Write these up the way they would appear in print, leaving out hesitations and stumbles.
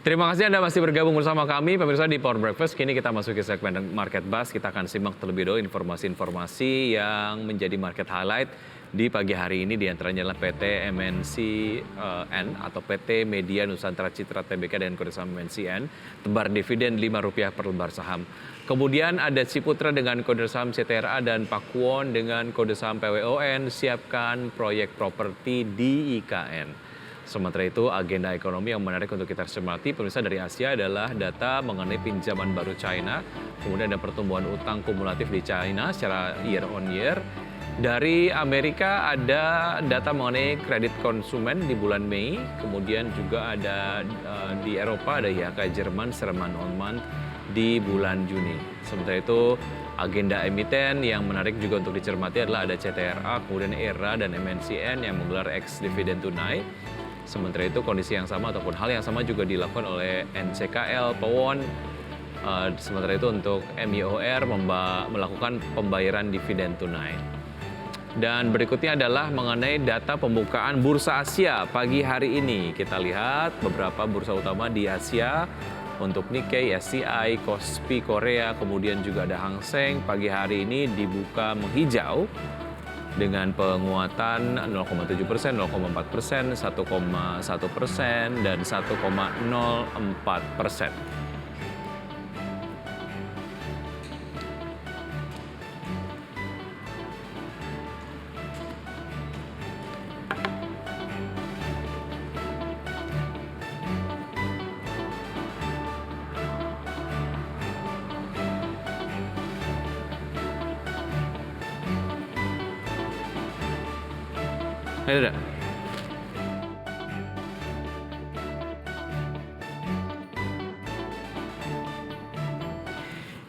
Terima kasih Anda masih bergabung bersama kami, pemirsa di Power Breakfast. Kini kita masuk ke segmen Market Buzz. Kita akan simak terlebih dahulu informasi-informasi yang menjadi market highlight di pagi hari ini. Di antaranya adalah PT MNCN atau PT Media Nusantara Citra Tbk dengan kode saham MNCN, tebar dividen Rp5 per lembar saham. Kemudian ada Ciputra dengan kode saham CTRA dan Pakuwon dengan kode saham PWON, siapkan proyek properti di IKN. Sementara itu, agenda ekonomi yang menarik untuk kita cermati pemirsa dari Asia adalah data mengenai pinjaman baru China, kemudian ada pertumbuhan utang kumulatif di China secara year on year. Dari Amerika ada data mengenai kredit konsumen di bulan Mei, kemudian juga ada di Eropa ada IHK Jerman secara month on month di bulan Juni. Sementara itu, agenda emiten yang menarik juga untuk dicermati adalah ada CTRA, kemudian ERA dan MNCN yang menggelar ex dividend tunai. Sementara itu kondisi yang sama ataupun hal yang sama juga dilakukan oleh NCKL, POWON. Sementara itu untuk MIOR melakukan pembayaran dividen tunai. Dan berikutnya adalah mengenai data pembukaan Bursa Asia pagi hari ini. Kita lihat beberapa bursa utama di Asia untuk Nikkei, SCI, Kospi Korea, kemudian juga ada Hang Seng. Pagi hari ini dibuka menghijau dengan penguatan 0,7%, 0,4%, 1,1%, dan 1,04%. Ada.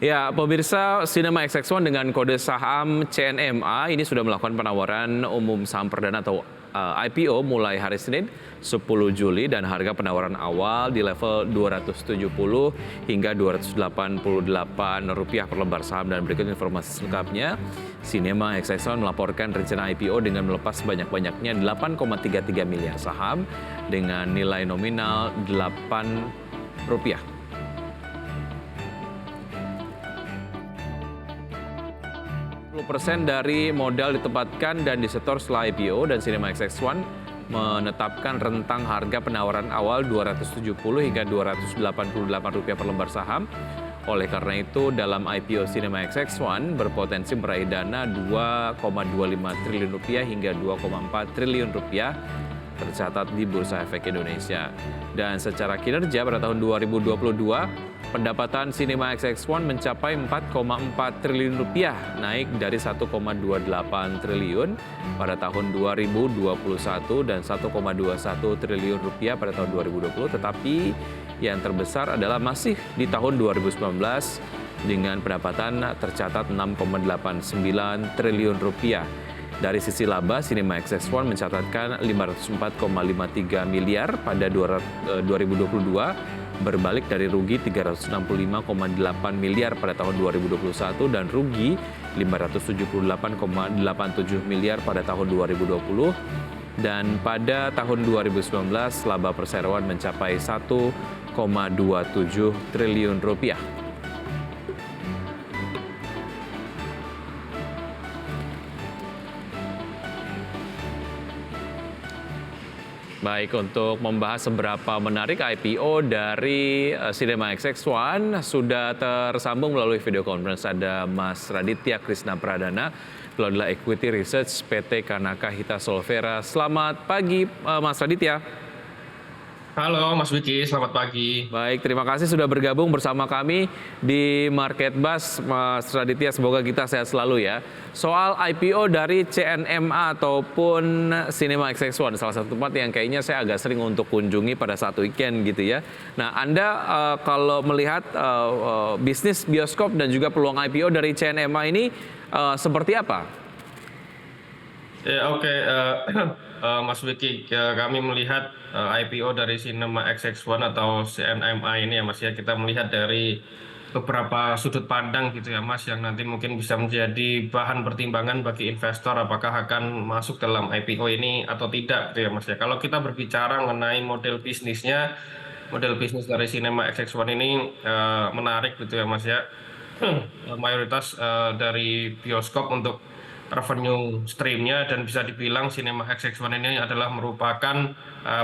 Ya, pemirsa, Sinema XX1 dengan kode saham CNMA ini sudah melakukan penawaran umum saham perdana atau IPO mulai hari Senin 10 Juli dan harga penawaran awal di level Rp270 hingga Rp288 per lembar saham. Dan berikut informasi selengkapnya. Sinema XX1 melaporkan rencana IPO dengan melepas sebanyak-banyaknya 8,33 miliar saham dengan nilai nominal Rp8. % dari modal ditempatkan dan disetor setelah IPO, dan Sinema XX1 menetapkan rentang harga penawaran awal Rp270 hingga Rp288 per lembar saham. Oleh karena itu, dalam IPO Sinema XX1 berpotensi meraih dana Rp2,25 triliun hingga Rp2,4 triliun tercatat di Bursa Efek Indonesia. Dan secara kinerja pada tahun 2022, pendapatan Sinema XX1 mencapai Rp4,4 triliun, naik dari Rp1,28 triliun pada tahun 2021 dan Rp1,21 triliun pada tahun 2020, tetapi yang terbesar adalah masih di tahun 2019 dengan pendapatan tercatat Rp6,89 triliun. Dari sisi laba, Sinema XX1 mencatatkan Rp504,53 miliar pada 2022, berbalik dari rugi Rp365,8 miliar pada tahun 2021 dan rugi Rp578,87 miliar pada tahun 2020. Dan pada tahun 2019, laba perseroan mencapai Rp1,27 triliun. Baik, untuk membahas seberapa menarik IPO dari Sinema XX1 sudah tersambung melalui video conference ada Mas Raditya Krishna Pradana, beliau adalah Equity Research PT Kanaka Hita Solvera. Selamat pagi Mas Raditya. Halo Mas Wiki, selamat pagi. Baik, terima kasih sudah bergabung bersama kami di Market Buzz, Mas Raditya. Semoga kita sehat selalu ya. Soal IPO dari CNMA ataupun Sinema XX1, salah satu tempat yang kayaknya saya agak sering untuk kunjungi pada saat weekend gitu ya. Nah, Anda kalau melihat bisnis bioskop dan juga peluang IPO dari CNMA ini seperti apa? Ya, oke. Mas Wiki, kami melihat IPO dari Sinema XX1 atau CNMA ini ya Mas ya, kita melihat dari beberapa sudut pandang gitu ya Mas, yang nanti mungkin bisa menjadi bahan pertimbangan bagi investor apakah akan masuk dalam IPO ini atau tidak gitu ya Mas ya. Kalau kita berbicara mengenai model bisnisnya, model bisnis dari Cinema XX1 ini menarik gitu ya Mas ya. Mayoritas dari bioskop untuk revenue streamnya, dan bisa dibilang Cinema XX1 ini adalah merupakan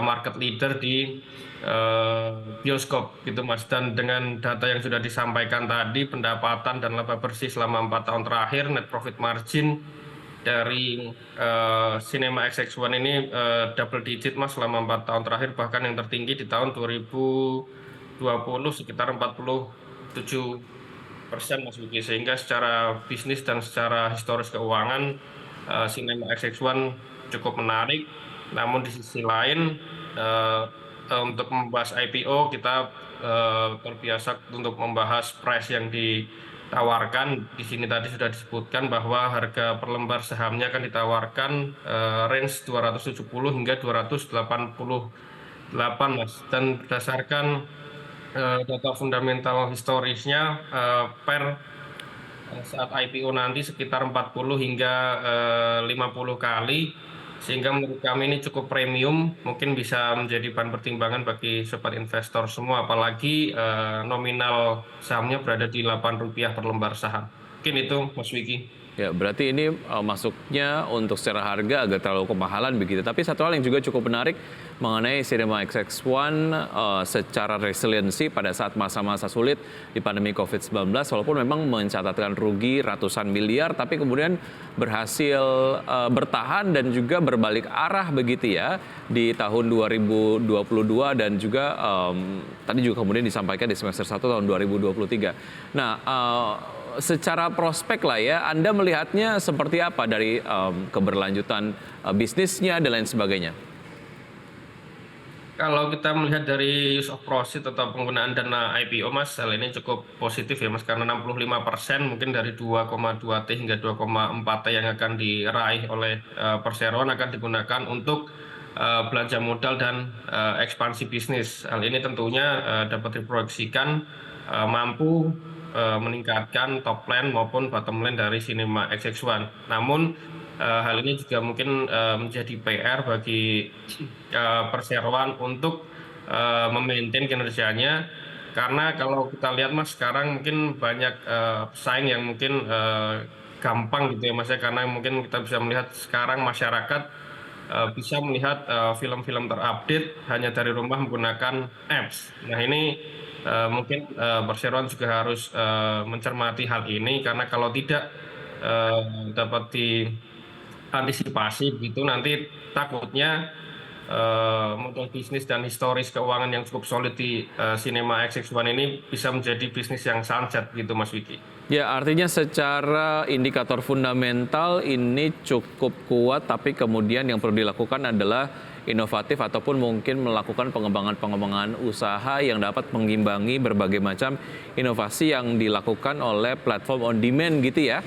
market leader di eh, bioskop gitu Mas. Dan dengan data yang sudah disampaikan tadi, pendapatan dan laba bersih selama 4 tahun terakhir, net profit margin dari Cinema XX1 ini double digit Mas selama 4 tahun terakhir, bahkan yang tertinggi di tahun 2020 sekitar 47% Mas Vicky. Sehingga secara bisnis dan secara historis keuangan Cinema XX1 cukup menarik. Namun di sisi lain untuk membahas IPO kita terbiasa untuk membahas price yang ditawarkan. Di sini tadi sudah disebutkan bahwa harga per lembar sahamnya akan ditawarkan range 270 hingga 288 Mas. Dan berdasarkan data fundamental historisnya per saat IPO nanti sekitar 40 hingga 50 kali, sehingga menurut kami ini cukup premium, mungkin bisa menjadi bahan pertimbangan bagi sobat investor semua, apalagi nominal sahamnya berada di Rp8 per lembar saham. Mungkin itu Mas Wiki. Ya, berarti ini masuknya untuk secara harga agak terlalu kemahalan begitu. Tapi satu hal yang juga cukup menarik mengenai Cinema XX1 secara resiliensi pada saat masa-masa sulit di pandemi COVID-19, walaupun memang mencatatkan rugi ratusan miliar, tapi kemudian berhasil bertahan dan juga berbalik arah begitu ya di tahun 2022 dan juga tadi juga kemudian disampaikan di semester 1 tahun 2023. Nah, secara prospek lah ya, Anda melihatnya seperti apa dari keberlanjutan bisnisnya dan lain sebagainya? Kalau kita melihat dari use of proceed atau penggunaan dana IPO Mas, hal ini cukup positif ya Mas, karena 65% mungkin dari 2,2 T hingga 2,4 T yang akan diraih oleh perseroan akan digunakan untuk belanja modal dan ekspansi bisnis. Hal ini tentunya dapat diproyeksikan mampu meningkatkan top line maupun bottom line dari Cinema XX1. Namun hal ini juga mungkin menjadi PR bagi perseroan untuk memaintain kinerjanya, karena kalau kita lihat Mas, sekarang mungkin banyak pesaing yang mungkin gampang gitu ya Mas ya, karena mungkin kita bisa melihat sekarang masyarakat bisa melihat film-film terupdate hanya dari rumah menggunakan apps. Nah ini mungkin perseroan juga harus mencermati hal ini, karena kalau tidak dapat diantisipasi begitu, nanti takutnya model bisnis dan historis keuangan yang cukup solid di Cinema XX1 ini bisa menjadi bisnis yang sunset gitu Mas Wiki. Ya, artinya secara indikator fundamental ini cukup kuat, tapi kemudian yang perlu dilakukan adalah inovatif ataupun mungkin melakukan pengembangan-pengembangan usaha yang dapat mengimbangi berbagai macam inovasi yang dilakukan oleh platform on demand gitu ya.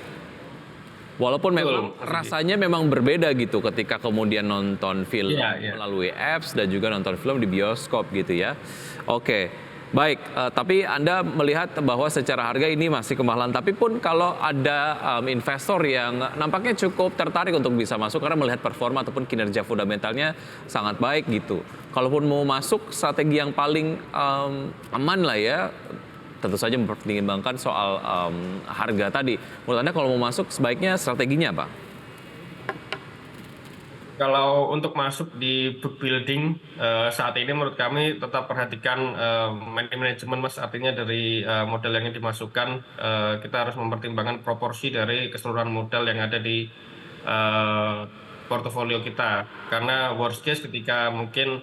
Walaupun memang rasanya memang berbeda gitu ketika kemudian nonton film melalui apps dan juga nonton film di bioskop gitu ya. Oke, baik. Tapi Anda melihat bahwa secara harga ini masih kemahalan. Tapi pun kalau ada investor yang nampaknya cukup tertarik untuk bisa masuk karena melihat performa ataupun kinerja fundamentalnya sangat baik gitu. Kalaupun mau masuk, strategi yang paling aman lah ya, tentu saja mempertimbangkan soal harga tadi. Menurut Anda kalau mau masuk sebaiknya strateginya apa? Kalau untuk masuk di book building saat ini menurut kami tetap perhatikan manajemen Mas, artinya dari modal yang dimasukkan kita harus mempertimbangkan proporsi dari keseluruhan modal yang ada di portofolio kita. Karena worst case ketika mungkin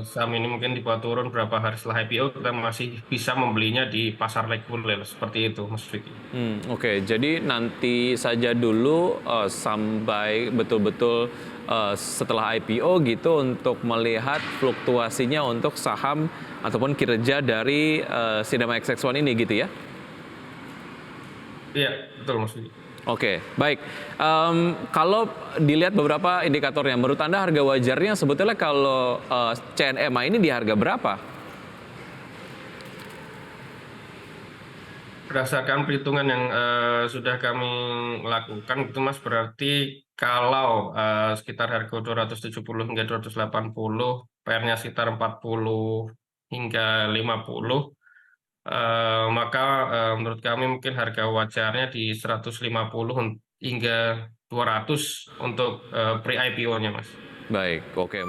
saham ini mungkin dibuat turun berapa hari setelah IPO, kita masih bisa membelinya di pasar reguler, seperti itu Mas Vicky. Oke, jadi nanti saja dulu sampai betul-betul setelah IPO gitu untuk melihat fluktuasinya untuk saham ataupun kinerja dari Cinema XX1 ini gitu ya? Iya, betul Mas Vicky. Oke, baik. Kalau dilihat beberapa indikatornya, menurut Anda harga wajarnya sebetulnya kalau CNMA ini di harga berapa? Berdasarkan perhitungan yang sudah kami lakukan gitu Mas, berarti kalau sekitar harga 270 hingga 280 PR-nya sekitar 40 hingga 50, maka menurut kami mungkin harga wajarnya di 150 hingga 200 untuk pre-IPO-nya, Mas. Baik, oke.